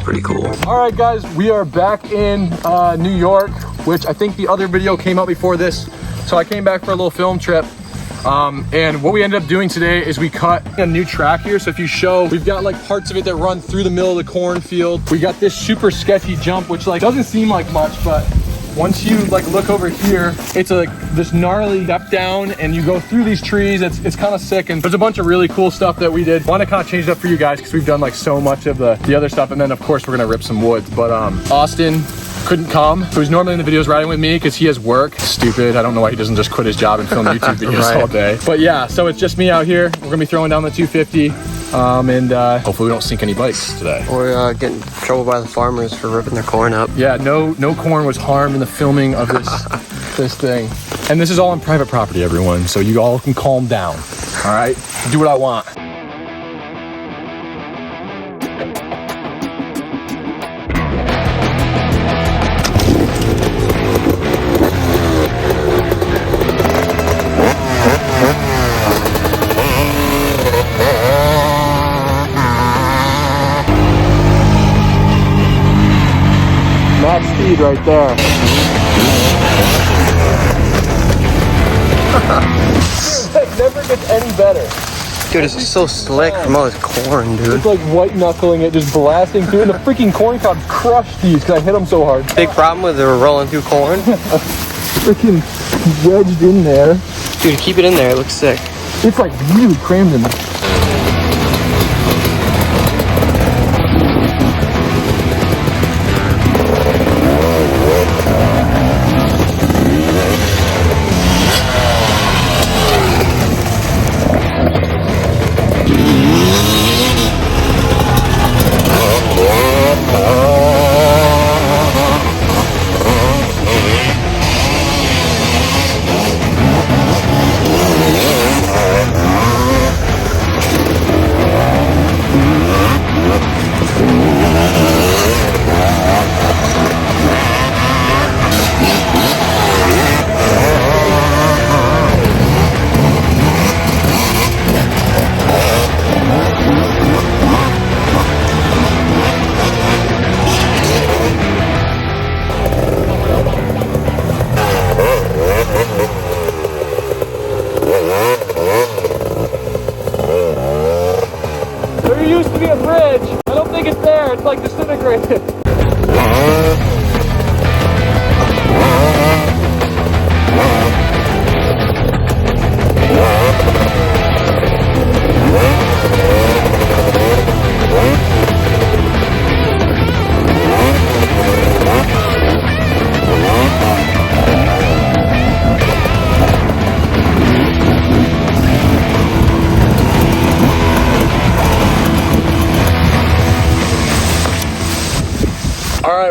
pretty cool. All right, guys, we are back in New York, which I think the other video came out before this. So I came back for a little film trip. And what we ended up doing today is we cut a new track here. So if you show, we've got like parts of it that run through the middle of the cornfield. We got this super sketchy jump, which like doesn't seem like much, but once you like look over here, it's like this gnarly step down and you go through these trees. It's kind of sick, and there's a bunch of really cool stuff that we did. Want to kind of change it up for you guys because we've done like so much of the other stuff, and then of course we're gonna rip some woods. But Austin couldn't come, who's normally in the videos riding with me because he has work. Stupid. I don't know why he doesn't just quit his job and film YouTube videos all day. But yeah, so it's just me out here. We're gonna be throwing down the 250, and hopefully we don't sink any bikes today. Or get in trouble by the farmers for ripping their corn up. Yeah, no corn was harmed in the filming of this thing. And this is all on private property, everyone, so you all can calm down. All right, do what I want. Max speed right there. It never gets any better. Dude, it's so slick from all this corn, dude. It's like white knuckling it, just blasting through, and the freaking corn cobs crushed these because I hit them so hard. Big problem with they were rolling through corn. Freaking wedged in there. Dude, keep it in there, it looks sick. It's like really crammed in there. It's like disintegrated.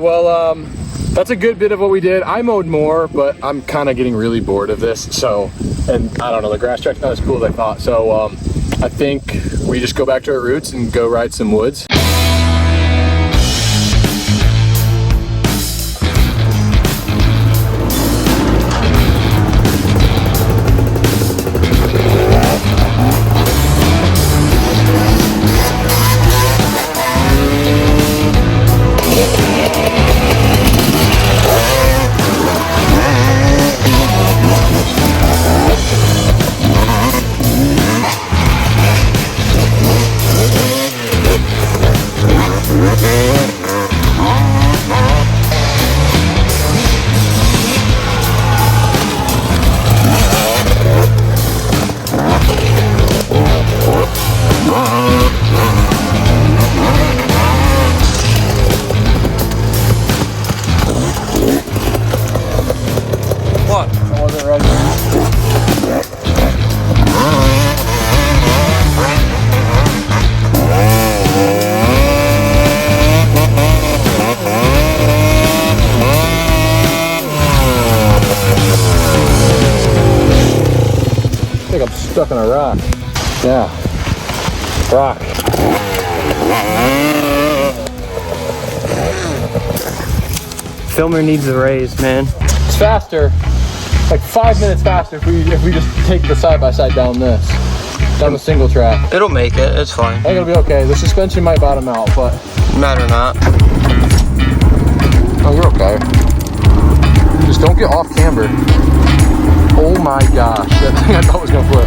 Well, that's a good bit of what we did. I mowed more, but I'm kind of getting really bored of this. So, and I don't know, the grass track's not as cool as I thought. So I think we just go back to our roots and go ride some woods. Stuck on a rock. Yeah. Rock. Filmer needs a raise, man. It's faster. Like 5 minutes faster if we just take the side by side down this. down the single track. It'll make it. It's fine. I think it'll be okay. The suspension might bottom out, but Matter not. oh, you're okay. Just don't get off camber. Oh my gosh, that thing I thought was gonna flip.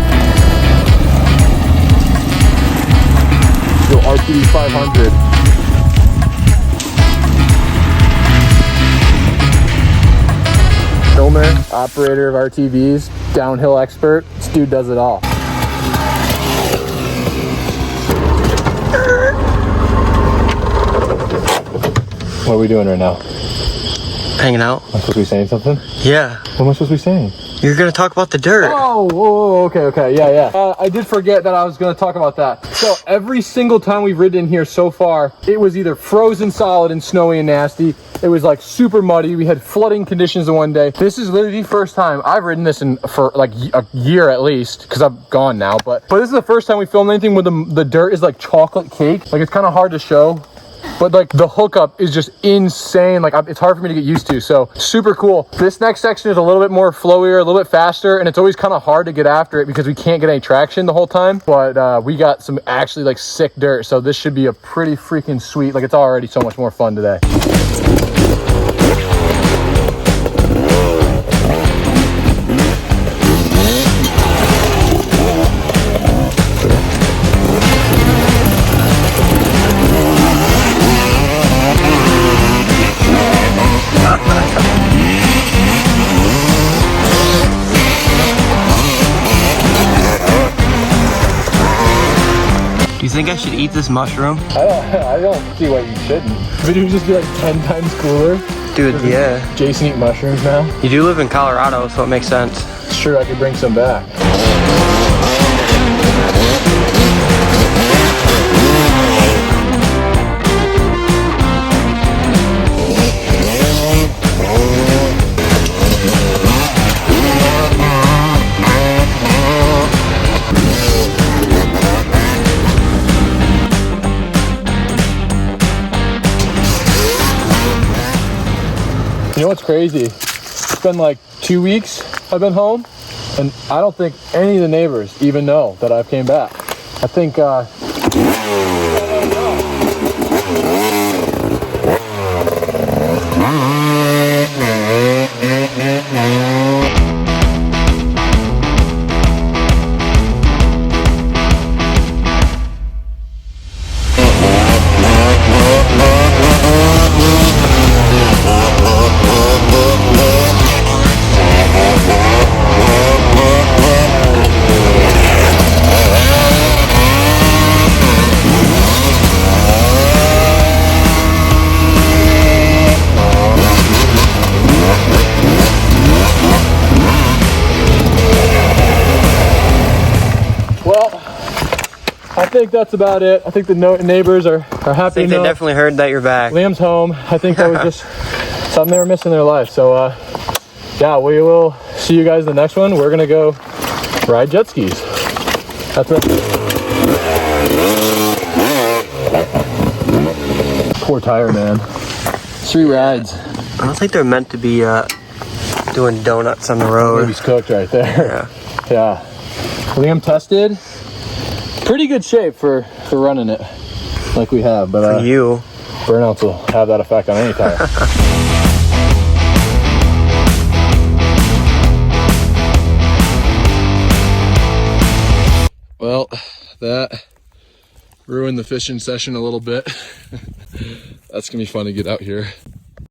Yo, RPD 500. Filmer, operator of RTVs, downhill expert. This dude does it all. What are we doing right now? Hanging out. Am I supposed to be saying something? Yeah. What am I supposed to be saying? You're gonna talk about the dirt. Oh, okay, yeah. I did forget that I was gonna talk about that. So every single time we've ridden in here so far, it was either frozen solid and snowy and nasty. It was like super muddy. We had flooding conditions the one day. This is literally the first time I've ridden this in for like a year at least, because I'm gone now. But this is the first time we filmed anything where the dirt is like chocolate cake. Like it's kind of hard to show. But like the hookup is just insane. Like it's hard for me to get used to. So super cool. This next section is a little bit more flowier, a little bit faster, and it's always kind of hard to get after it because we can't get any traction the whole time. But we got some actually like sick dirt. So this should be a pretty freaking sweet. Like it's already so much more fun today. Do you think I should eat this mushroom? I don't see why you shouldn't. Would you just be like 10 times cooler? Dude, yeah. Jason eat mushrooms now? You do live in Colorado, so it makes sense. Sure, I could bring some back. You know what's crazy? It's been like 2 weeks I've been home, and I don't think any of the neighbors even know that I've came back. I think I think that's about it. I think the neighbors are happy. I think they definitely heard that you're back. Liam's home. I think that was just something they were missing in their life. So yeah, we will see you guys in the next one. We're gonna go ride jet skis. That's right. Poor tire man. 3 rides. I don't think they're meant to be doing donuts on the road. Baby's cooked right there. Yeah. Yeah. Liam tested. Pretty good shape for running it like we have, but For you. Burnouts will have that effect on any tire. Well, that ruined the fishing session a little bit. That's gonna be fun to get out here.